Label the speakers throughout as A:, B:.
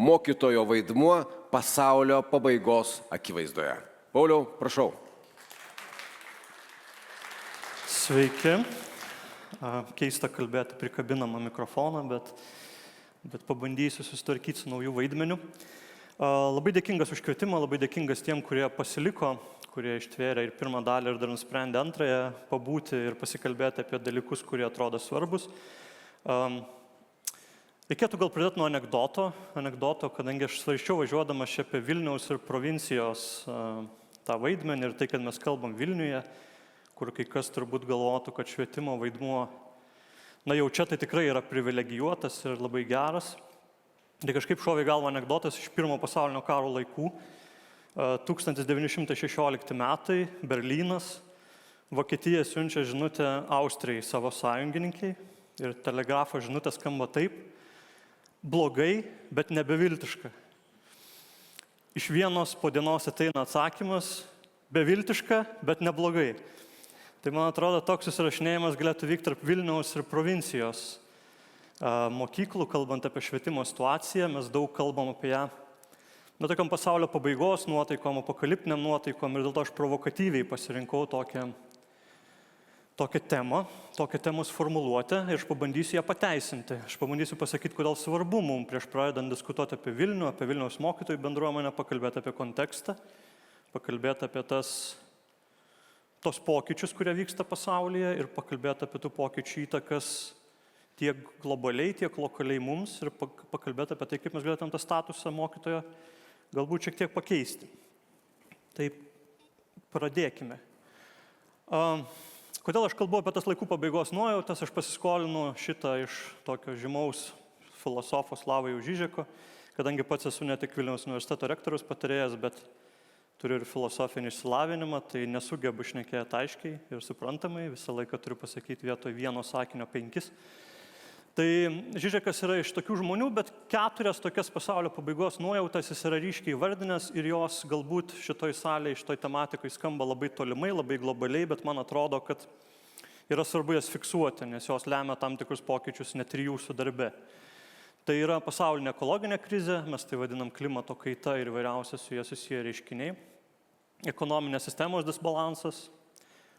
A: mokytojo vaidmuo pasaulio pabaigos akivaizdoje. Pauliau, prašau.
B: Sveiki. Keista kalbėti prikabinamą mikrofoną, bet pabandysiu susitvarkyti su naujų vaidmeniu. Labai dėkingas už kvietimą, labai dėkingas tiem, kurie pasiliko, kurie ištvėrė ir pirmą dalį ir dar nusprendė antrąją pabūti ir pasikalbėti apie dalykus, kurie atrodo svarbus. Reikėtų gal pradėti nuo anekdoto, kadangi aš svarsčiau važiuodamas čia apie Vilniaus ir provincijos tą vaidmenį ir tai, kad mes kalbam Vilniuje, kur kai kas turbūt galvotų, kad švietimo vaidmuo, jau čia tai tikrai yra privilegijuotas ir labai geras. Tai kažkaip šovė galva anekdotas iš Pirmo pasaulinio karo laikų. 1916 metai, Berlynas, Vokietija siunčia žinutę Austrijai savo sąjungininkiai ir telegrafo žinutė skamba taip: blogai, bet nebeviltiška. Iš vienos po dienos ateina atsakymas: beviltiška, bet neblogai. Tai man atrodo, toks susirašinėjimas galėtų vykti tarp Vilniaus ir provincijos mokyklų, kalbant apie švietimo situaciją. Mes daug kalbam apie ją tokiam pasaulio pabaigos nuotaikom, apokaliptiniam nuotaikom ir dėl to aš provokatyviai pasirinkau tokią temą, tokią temos formuluotę ir aš pabandysiu ją pateisinti. Aš pabandysiu pasakyti, kodėl svarbu mums prieš pradedant diskutuoti apie Vilnių, apie Vilniaus mokytojų bendruomenę, pakalbėti apie kontekstą, pakalbėti apie tos pokyčius, kurie vyksta pasaulyje ir pakalbėti apie tų pokyčių įtakas tiek globaliai, tiek lokaliai mums ir pakalbėti apie tai, kaip mes galėtume tą statusą mokytojo galbūt šiek tiek pakeisti. Tai pradėkime. Kodėl aš kalbu apie tas laikų pabaigos nuojautas? Aš pasiskolinu šitą iš tokio žymaus filosofo Slavojaus Žižeko, kadangi pats esu ne tik Vilniaus universiteto rektoriaus patarėjas, bet turiu ir filosofinį išsilavinimą, tai nesugebu šnekėti aiškiai ir suprantamai, visą laiką turiu pasakyti vietoj vieno sakinio 5. Tai Žižekas yra iš tokių žmonių, bet 4 tokias pasaulio pabaigos nuojautas jis yra ryškiai vardinęs ir jos galbūt šitoj salėje, šitoj tematikoj skamba labai tolimai, labai globaliai, bet man atrodo, kad yra svarbu jas fiksuoti, nes jos lemia tam tikrus pokyčius net ir jūsų darbe. Tai yra pasaulinė ekologinė krizė, mes tai vadinam klimato kaita ir įvairiausia su jie susiję reiškiniai. Ekonominės sistemos disbalansas.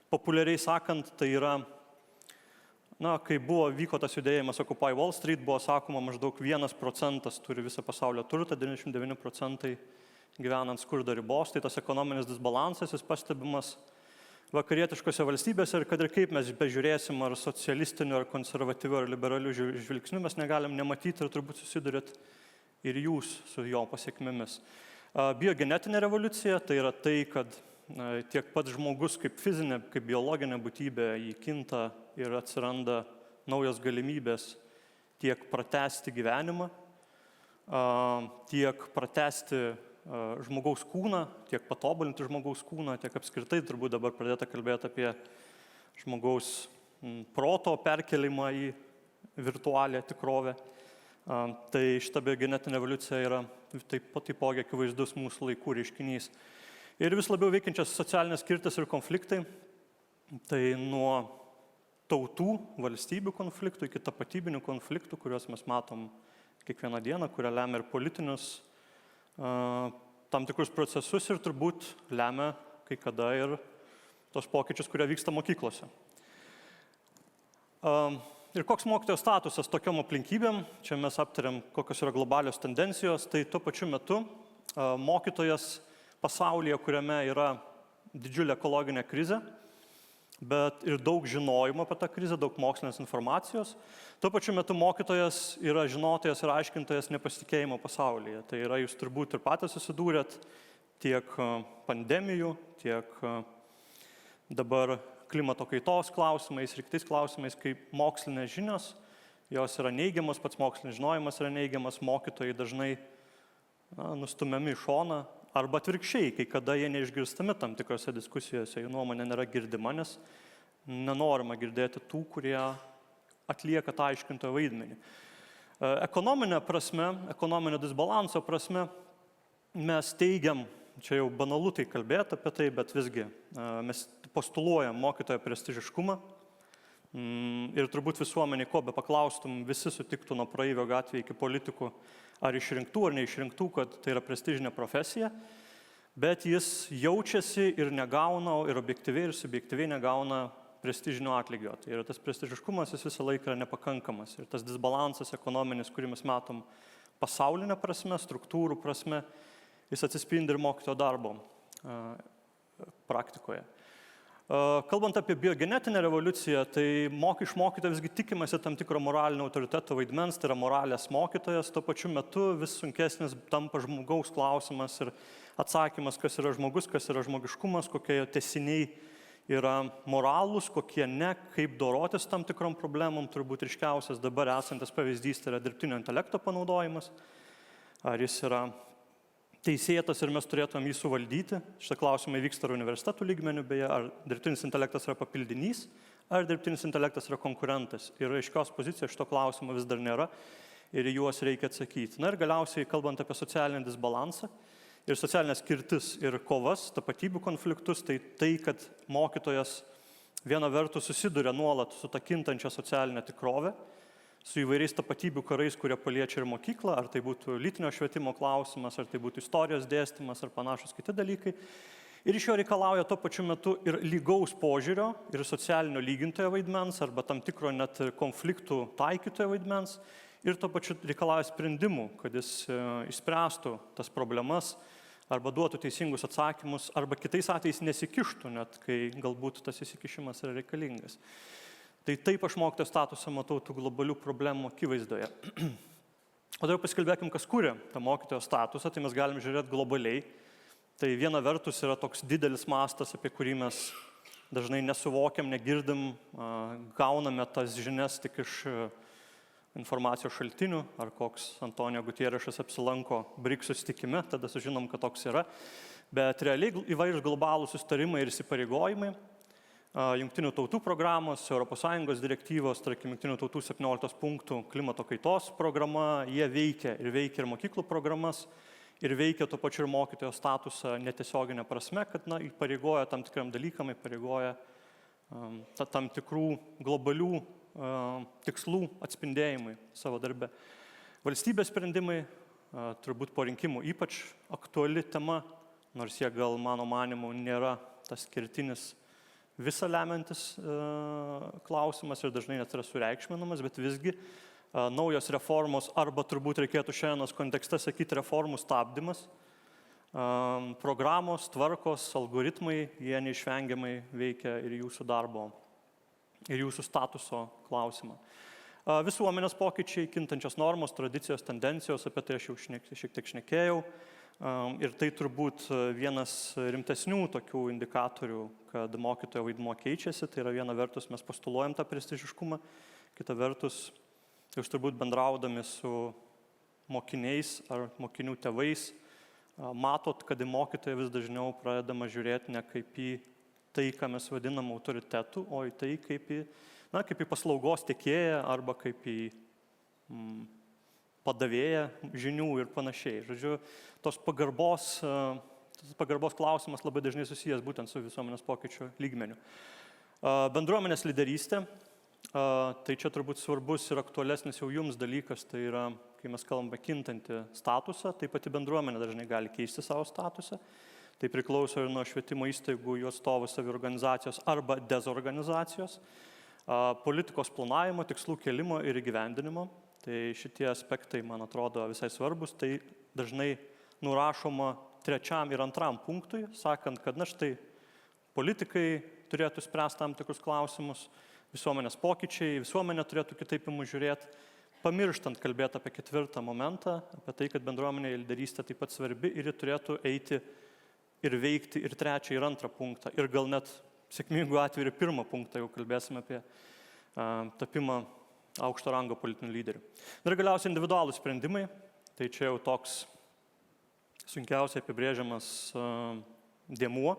B: Populiariai sakant, tai yra kai vyko tas judėjimas Occupy Wall Street, buvo sakoma, maždaug 1% turi visą pasaulio turtą, 99% gyvenant skurdo ribos. Tai tas ekonominis disbalansas, jis pastebimas vakarietiškose valstybėse ir kad ir kaip mes bežiūrėsim, ar socialistiniu, ar konservatyviu, ar liberaliu žvilgsniu, mes negalim nematyti ir turbūt susidurėt ir jūs su jo pasiekmėmis. Biogenetinė revoliucija, tai yra tai, kad tiek pats žmogus kaip fizinė, kaip biologinė būtybė jį kinta ir atsiranda naujos galimybės tiek pratęsti gyvenimą, tiek pratęsti žmogaus kūną, tiek patobulinti žmogaus kūną, tiek apskritai turbūt dabar pradėta kalbėti apie žmogaus proto perkelimą į virtualią tikrovę. Tai šita biogenetinė evoliucija yra taipogi akivaizdus mūsų laikų reiškinys. Ir vis labiau veikiančias socialinės skirtis ir konfliktai, tai nuo tautų, valstybių konfliktų iki tapatybinių konfliktų, kuriuos mes matom kiekvieną dieną, kurie lemia ir politinius tam tikrus procesus ir turbūt lemia kai kada ir tos pokyčius, kurie vyksta mokyklose. Ir koks mokytojo statusas tokiom aplinkybėm, čia mes aptariam, kokios yra globalios tendencijos, tai tuo pačiu metu mokytojas pasaulyje, kuriame yra didžiulė ekologinė krizė, bet ir daug žinojimo apie tą krizę, daug mokslinės informacijos. Tuo pačiu metu mokytojas yra žinotojas ir aiškintojas nepasitikėjimo pasaulyje. Tai yra, jūs turbūt ir patys susidūrėt tiek pandemijų, tiek dabar klimato kaitos klausimais ir kitais klausimais, kaip mokslinės žinios, jos yra neigiamas, pats mokslinis žinojimas yra neigiamas, mokytojai dažnai nustumiami į šoną, arba atvirkščiai, kai kada jie neišgirstami tam tikrose diskusijose, jų nuomonė nėra girdima, nes nenorima girdėti tų, kurie atlieka tą aiškintojo vaidmenį. Ekonominė prasme, ekonominio disbalanso prasme, mes teigiam, čia jau banalu tai kalbėti apie tai, bet visgi mes postuluojam mokytojo prestižiškumą, Ir turbūt visuomeniai, ko be paklaustum, visi sutiktų nuo praeivio gatvėje iki politikų, ar išrinktų, ar neišrinktų, kad tai yra prestižinė profesija, bet jis jaučiasi ir negauna, ir objektyviai, ir subjektyviai negauna prestižinio atlygio. Tai yra tas prestižiškumas, jis visą laiką yra nepakankamas. Ir tas disbalansas ekonominis, kurį mes matom pasaulinė prasme, struktūrų prasme, jis atsispindi ir mokytojo darbo praktikoje. Kalbant apie biogenetinę revoliuciją, tai iš mokytojo visgi tikimasi tam tikro moralinio autoriteto vaidmens, tai yra moralės mokytojas, tuo pačiu metu vis sunkesnis tampa žmogaus klausimas ir atsakymas, kas yra žmogus, kas yra žmogiškumas, kokie jo tęsiniai yra moralūs, kokie ne, kaip dorotis tam tikrom problemom. Turbūt ryškiausias dabar esantis pavyzdys tai yra dirbtinio intelekto panaudojimas. Ar jis yra teisėtas ir mes turėtumėm jį suvaldyti. Šitą klausimą vyksta ir universitetų lygmenių, beje, ar dirbtinis intelektas yra papildinys, ar dirbtinis intelektas yra konkurentas. Ir aiškios pozicijos šito klausimo vis dar nėra ir į juos reikia atsakyti. Na ir galiausiai, kalbant apie socialinį disbalansą ir socialinės skirtis ir kovas, tapatybių konfliktus, tai kad mokytojas viena vertus susiduria nuolat su ta kintančia socialinė tikrovė, su įvairiais tapatybių karais, kurie paliečia ir mokyklą, ar tai būtų lytinio švietimo klausimas, ar tai būtų istorijos dėstymas, ar panašus kiti dalykai. Ir iš jo reikalauja tuo pačiu metu ir lygaus požiūrio, ir socialinio lygintojo vaidmens, arba tam tikro net konfliktų taikytojo vaidmens, ir tuo pačiu reikalauja sprendimų, kad jis išspręstų tas problemas, arba duotų teisingus atsakymus, arba kitais atvejais nesikištų, net kai galbūt tas įsikišimas yra reikalingas. Tai taip aš mokytojo statusą matau tų globalių problemų akivaizdoje. O dabar pasikalbėkim, kas kuria tą mokytojo statusą, tai mes galim žiūrėti globaliai. Tai viena vertus yra toks didelis mastas, apie kurį mes dažnai nesuvokiam, negirdim, gauname tas žinias tik iš informacijos šaltinių, ar koks Antonijo Gutierešas apsilanko BRICS susitikime, tada sužinom, kad toks yra. Bet realiai įvairūs globalūs susitarimai ir įsipareigojimai, Jungtinių tautų programos, ES direktyvos, tarkim, Jungtinių tautų 17 punktų klimato kaitos programa, jie veikia ir mokyklų programas, ir veikia tuo pačiu ir mokytojo statusą netiesioginę prasme, kad įpareigoja tam tikram dalykam, įpareigoja tam tikrų globalių tikslų atspindėjimui savo darbe. Valstybės sprendimai, turbūt po rinkimų ypač aktuali tema, nors jie gal mano manimu nėra tas kertinis visą lemiantis klausimas ir dažnai net yra sureikšminamas, bet visgi naujos reformos, arba turbūt reikėtų šiandienos kontekste sakyti reformų stabdymas, programos, tvarkos, algoritmai, jie neišvengiamai veikia ir jūsų darbo, ir jūsų statuso klausimą. Visuomenės pokyčiai, kintančios normos, tradicijos, tendencijos, apie tai aš jau šiek tiek šnekėjau. Ir tai turbūt vienas rimtesnių tokių indikatorių, kad mokytojo vaidmuo keičiasi. Tai yra viena vertus mes postuluojam tą prestižiškumą, kita vertus jūs turbūt bendraudami su mokiniais ar mokinių tėvais matot, kad į mokytoją vis dažniau pradedama žiūrėti ne kaip į tai, ką mes vadinam autoritetu, o į tai kaip į paslaugos tiekėją arba kaip į padavėja žinių ir panašiai. Žodžiu, tos pagarbos klausimas labai dažnai susijęs būtent su visuomenės pokyčių lygmeniu. Bendruomenės lyderystė, tai čia turbūt svarbus ir aktualesnis jau jums dalykas, tai yra, kai mes kalbame kintantį statusą, tai pati bendruomenė dažnai gali keisti savo statusą. Tai priklauso ir nuo švietimo įstaigų, jų atstovų saviorganizacijos arba dezorganizacijos, politikos planavimo, tikslų kelimo ir įgyvendinimo. Tai šitie aspektai, man atrodo, visai svarbus. Tai dažnai nurašoma 3. ir 2. punktui, sakant, kad štai politikai turėtų spręsti tam tikrus klausimus, visuomenės pokyčiai, visuomenė turėtų kitaip į mus žiūrėti, pamirštant kalbėti apie 4. momentą, apie tai, kad bendruomenė lyderystė taip pat svarbi ir ji turėtų eiti ir veikti ir 3. ir 2. punktą. Ir gal net sėkmingų atveju ir 1. punktą, jau kalbėsime apie tapimą aukšto rango politinių lyderių. Ir galiausiai individualūs sprendimai, tai čia jau toks sunkiausiai apibrėžiamas dėmuo,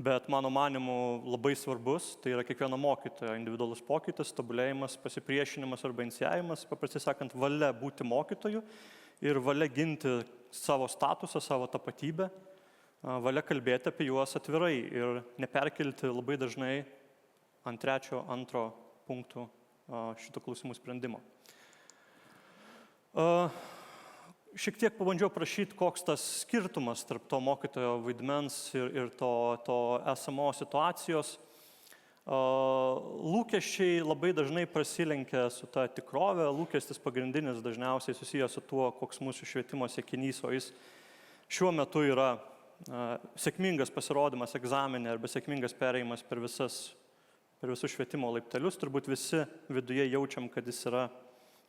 B: bet mano manimu labai svarbus, tai yra kiekvieno mokytojo individualus pokytis, tobulėjimas, pasipriešinimas arba inicijavimas, paprastai sakant, valia būti mokytoju ir valia ginti savo statusą, savo tapatybę, valia kalbėti apie juos atvirai ir neperkelti labai dažnai ant 3. punktų šitų klausimų sprendimo. Šiek tiek pabandžiau prašyti, koks tas skirtumas tarp to mokytojo vaidmens ir to esamos situacijos. Lūkesčiai labai dažnai prasilenkia su ta tikrove, lūkestis pagrindinis dažniausiai susijęs su tuo, koks mūsų švietimo siekinys, o jis šiuo metu yra sėkmingas pasirodymas egzaminė arba sėkmingas perėjimas per visus švietimo laiptelius. Turbūt visi viduje jaučiam, kad jis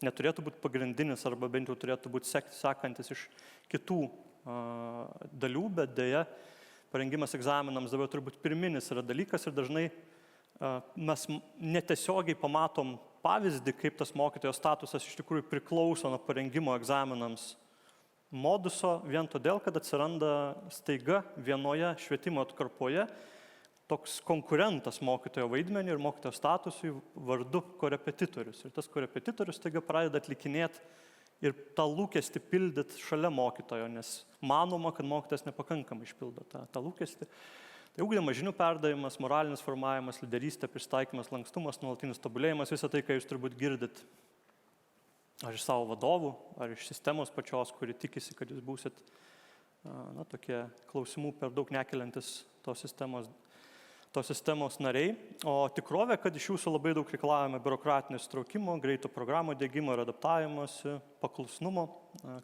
B: neturėtų būti pagrindinis arba bent jau turėtų būti sekantis iš kitų dalių, bet dėja, parengimas egzaminams dabar turbūt pirminis yra dalykas ir dažnai mes netiesiogiai pamatom pavyzdį, kaip tas mokytojo statusas iš tikrųjų priklauso nuo parengimo egzaminams moduso, vien todėl, kad atsiranda staiga vienoje švietimo atkarpoje toks konkurentas mokytojo vaidmenį ir mokytojo statusui vardu korepetitorius. Ir tas korepetitorius staiga pradeda atlikinėti ir tą lūkestį pildyti šalia mokytojo, nes manoma, kad mokytojas nepakankamai išpildo tą lūkestį. Tai ugdymas, žinių perdavimas, moralinis formavimas, lyderystė, pristaikymas, lankstumas, nuolatinis tobulėjimas, visą tai, ką jūs turbūt girdit ar iš savo vadovų, ar iš sistemos pačios, kuri tikisi, kad jūs būsit tokie klausimų per daug nekeliantis tos sistemos nariai, o tikrovė, kad iš jūsų labai daug reikalavome biurokratinio įsitraukimo, greito programų diegimo ir adaptavimosi, paklusnumo,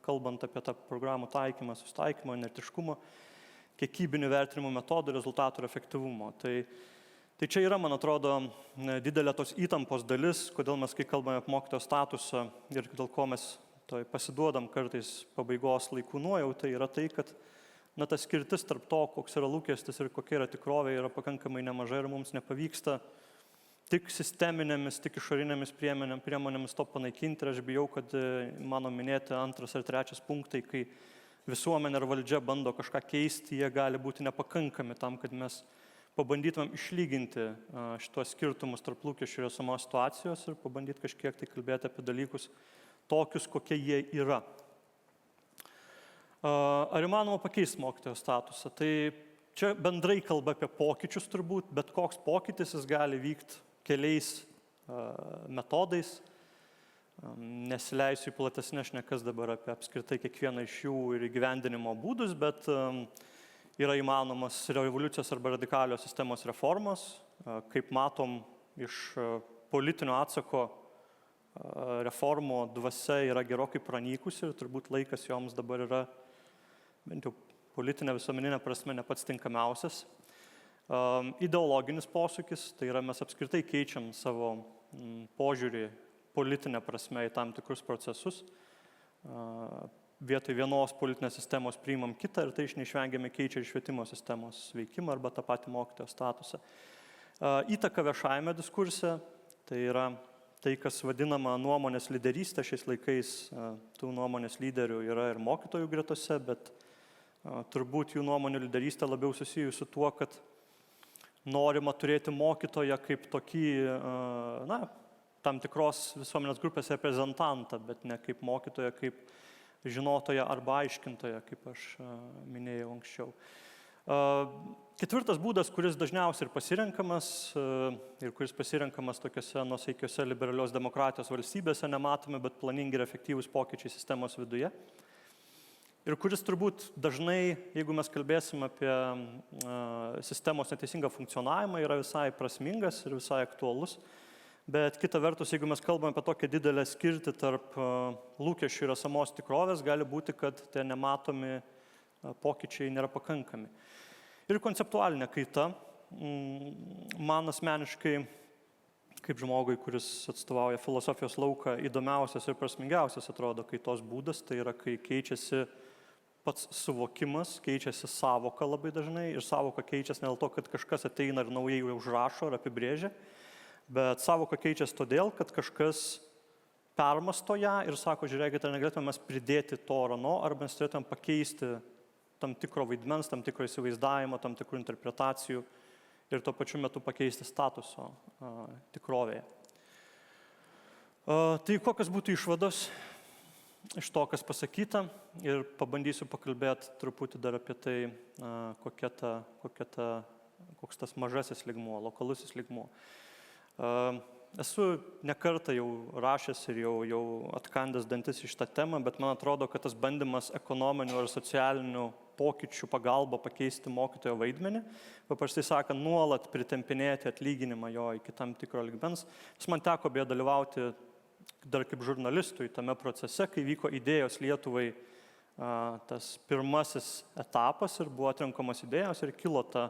B: kalbant apie tą programų taikymą, susitaikymą, inertiškumą, kiekybinių vertinimų metodų, rezultatų ir efektyvumo. Tai čia yra, man atrodo, didelė tos įtampos dalis, kodėl mes, kai kalbame apie mokytojo statusą ir dėl ko mes pasiduodam kartais pabaigos laikų nuojautai, yra tai, kad ta skirtis tarp to, koks yra lūkestis ir kokia yra tikrovė, yra pakankamai nemaža ir mums nepavyksta tik sisteminėmis, tik išorinėmis priemonėmis to panaikinti. Ir aš bijau, kad mano minėti 2 ar 3 punktai, kai visuomenė ar valdžia bando kažką keisti, jie gali būti nepakankami tam, kad mes pabandytumėm išlyginti šitos skirtumus tarp lūkesčių ir esamos situacijos ir pabandyti kažkiek tai kalbėti apie dalykus tokius, kokie jie yra. Ar įmanoma pakeisti mokytojo statusą? Tai čia bendrai kalba apie pokyčius turbūt, bet koks pokytis jis gali vykti keliais metodais. Nesileisiu į platesnės šnekas dabar apie apskritai kiekvieną iš jų ir įgyvendinimo būdus, bet yra įmanomas revoliucijos arba radikalios sistemos reformos. Kaip matom, iš politinio atsako reformų dvasia yra gerokai pranykusi ir turbūt laikas joms dabar yra bent jau politinė visuomeninė prasme ne pats tinkamiausias. Ideologinis posūkis, tai yra mes apskritai keičiam savo požiūrį politinę prasme į tam tikrus procesus. Vietoj vienos politinės sistemos priimam kitą ir tai neišvengiamai keičia ir švietimo sistemos veikimą arba tą patį mokytojo statusą. Įtaka viešajame diskurse, tai yra tai, kas vadinama nuomonės lyderystė. Šiais laikais tų nuomonės lyderių yra ir mokytojų gretose, bet turbūt jų nuomonių lyderystė labiau susijusi su tuo, kad norima turėti mokytoją kaip tokį, tam tikros visuomenės grupės reprezentantą, bet ne kaip mokytoją, kaip žinotoją arba aiškintoją, kaip aš minėjau anksčiau. 4 būdas, kuris dažniausiai ir pasirenkamas, ir kuris pasirenkamas tokiose nuosaikiose liberalios demokratijos valstybėse, nematomi, bet planingi ir efektyvūs pokyčiai sistemos viduje. Ir kuris turbūt dažnai, jeigu mes kalbėsim apie sistemos neteisingą funkcionavimą, yra visai prasmingas ir visai aktualus. Bet kita vertus, jeigu mes kalbame apie tokią didelę skirtį tarp lūkesčių ir esamos tikrovės, gali būti, kad tie nematomi pokyčiai nėra pakankami. Ir konceptualinė kaita, man asmeniškai, kaip žmogui, kuris atstovauja filosofijos lauką, įdomiausias ir prasmingiausias atrodo kaitos būdas, tai yra, kai keičiasi pats suvokimas, keičiasi sąvoka labai dažnai ir sąvoka keičiasi ne dėl to, kad kažkas ateina ir naujai užrašo ar apibrėžia, bet sąvoka keičiasi todėl, kad kažkas permasto ją ir sako, žiūrėkite, ar negalėtume mes pridėti to ar ano, arba mes turėtume pakeisti tam tikro vaidmens, tam tikro įsivaizdavimo, tam tikrų interpretacijų ir tuo pačiu metu pakeisti statuso tikrovėje. Tai kokios būtų išvados iš to, kas pasakyta, ir pabandysiu pakalbėti truputį dar apie tai, koks tas mažasis lygmuo, lokalusis lygmuo. Esu nekartą jau rašęs ir jau atkandęs dantis į šitą temą, bet man atrodo, kad tas bandymas ekonominių ir socialinių pokyčių pagalba pakeisti mokytojo vaidmenį, paprastai sakant, nuolat pritempinėti atlyginimą jo iki tam tikro lygmens. Man teko beje dalyvauti dar kaip žurnalistui tame procese, kai vyko idėjos Lietuvai tas pirmasis etapas ir buvo atrenkamos idėjos ir kilo ta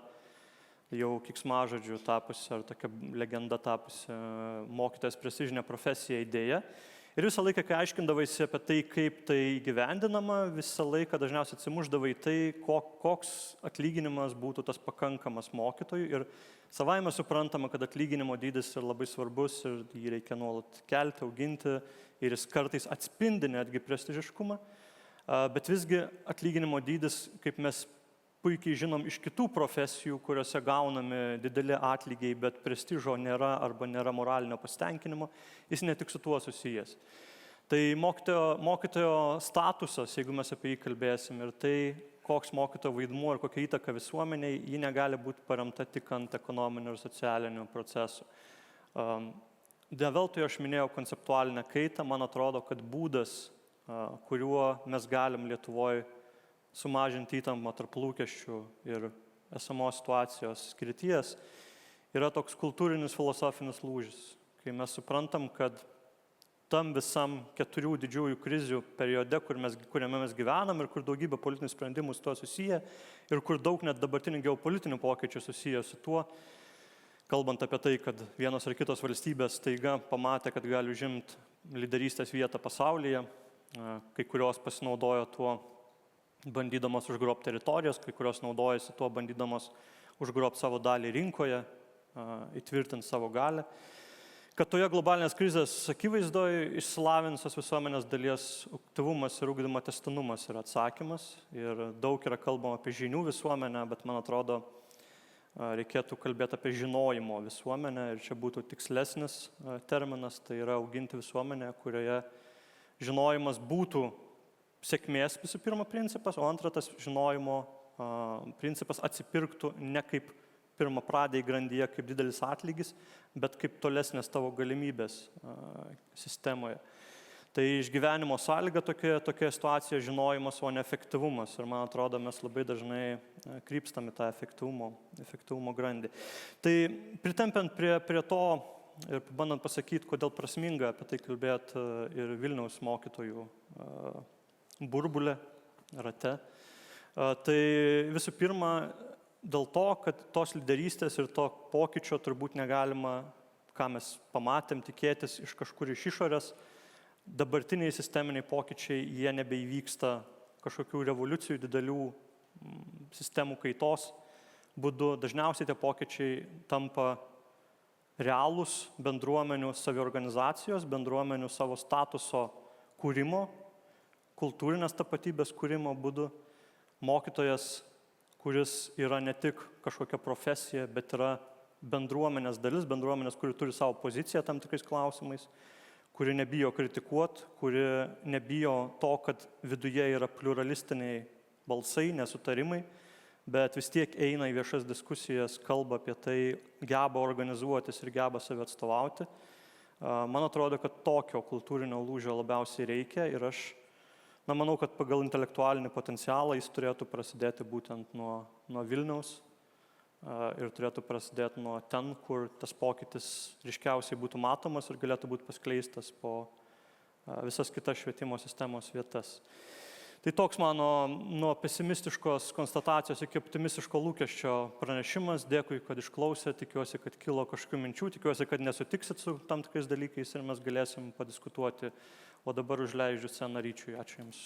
B: jau keiksmažodžių tapusi ar tokia legenda tapusi mokytojas prestižinė profesija idėja. Ir visą laiką, kai aiškindavaisi apie tai, kaip tai įgyvendinama, visą laiką dažniausiai atsimuždavai tai, koks atlyginimas būtų tas pakankamas mokytojui. Ir savaime suprantama, kad atlyginimo dydis yra labai svarbus ir jį reikia nuolat kelti, auginti ir jis kartais atspindi netgi prestižiškumą. Bet visgi atlyginimo dydis, kaip mes puikiai žinom iš kitų profesijų, kuriuose gaunami dideli atlygiai, bet prestižo nėra arba nėra moralinio pasitenkinimo, jis ne tik su tuo susijęs. Tai mokytojo statusas, jeigu mes apie jį kalbėsim, ir tai, koks mokytojo vaidmuo ir kokia įtaka visuomeniai, ji negali būti paremta tik ant ekonominių ir socialinių procesų. Ne veltui aš minėjau konceptualinę kaitą, man atrodo, kad būdas, kuriuo mes galim Lietuvoje sumažinti įtampą tarp lūkesčių ir esamos situacijos skirties, yra toks kultūrinis filosofinis lūžis, kai mes suprantam, kad tam visam 4 didžiųjų krizių periode, kuriame mes gyvenam ir kur daugybė politinių sprendimų su tuo susiję ir kur daug net dabartinių geopolitinių pokyčių susiję su tuo, kalbant apie tai, kad vienos ar kitos valstybės staiga pamatė, kad gali užimti lyderystės vietą pasaulyje, kai kurios pasinaudojo tuo bandydamos užgrobti teritorijas, kai kurios naudojasi tuo bandydamos užgrobti savo dalį rinkoje, įtvirtinti savo galę. Kad toje globalinės krizės akivaizdoje išsilavinusios visuomenės dalies aktyvumas ir ugdymo tęstinumas yra atsakymas. Ir daug yra kalbama apie žinių visuomenę, bet man atrodo, reikėtų kalbėti apie žinojimo visuomenę. Ir čia būtų tikslesnis terminas, tai yra auginti visuomenę, kurioje žinojimas būtų sėkmės visų pirma principas, o antra tas žinojimo principas atsipirktų ne kaip pirmapradėj grandyje, kaip didelis atlygis, bet kaip tolesnės tavo galimybės sistemoje. Tai išgyvenimo sąlyga tokia situacija žinojimas, o ne efektyvumas. Ir man atrodo, mes labai dažnai krypstame tą efektyvumo grandį. Tai pritempiant prie to ir bandant pasakyti, kodėl prasminga apie tai kalbėti ir Vilniaus mokytojų burbulė, rate. Tai visų pirma, dėl to, kad tos lyderystės ir to pokyčio turbūt negalima, ką mes pamatėm, tikėtis iš kažkur iš išorės. Dabartiniai sisteminiai pokyčiai, jie nebeįvyksta kažkokių revoliucijų, didelių sistemų kaitos būdu. Dažniausiai tie pokyčiai tampa realūs bendruomenių saviorganizacijos, bendruomenių savo statuso kūrimo, kultūrinės tapatybės kūrimo būdu. Mokytojas, kuris yra ne tik kažkokia profesija, bet yra bendruomenės dalis, bendruomenės, kuri turi savo poziciją tam tikrais klausimais, kuri nebijo kritikuoti, kuri nebijo to, kad viduje yra pluralistiniai balsai, nesutarimai, bet vis tiek eina į viešas diskusijas, kalba apie tai, geba organizuotis ir geba save atstovauti. Man atrodo, kad tokio kultūrinio lūžio labiausiai reikia ir aš manau, kad pagal intelektualinį potencialą jis turėtų prasidėti būtent nuo Vilniaus ir turėtų prasidėti nuo ten, kur tas pokytis ryškiausiai būtų matomas ir galėtų būti paskleistas po visas kitas švietimo sistemos vietas. Tai toks mano nuo pesimistiškos konstatacijos iki optimistiško lūkesčio pranešimas. Dėkui, kad išklausė, tikiuosi, kad kilo kažkokių minčių, tikiuosi, kad nesutiksit su tam tikrais dalykais ir mes galėsim padiskutuoti. O dabar užleidžiu sceną Ryčiui. Ačiū Jums.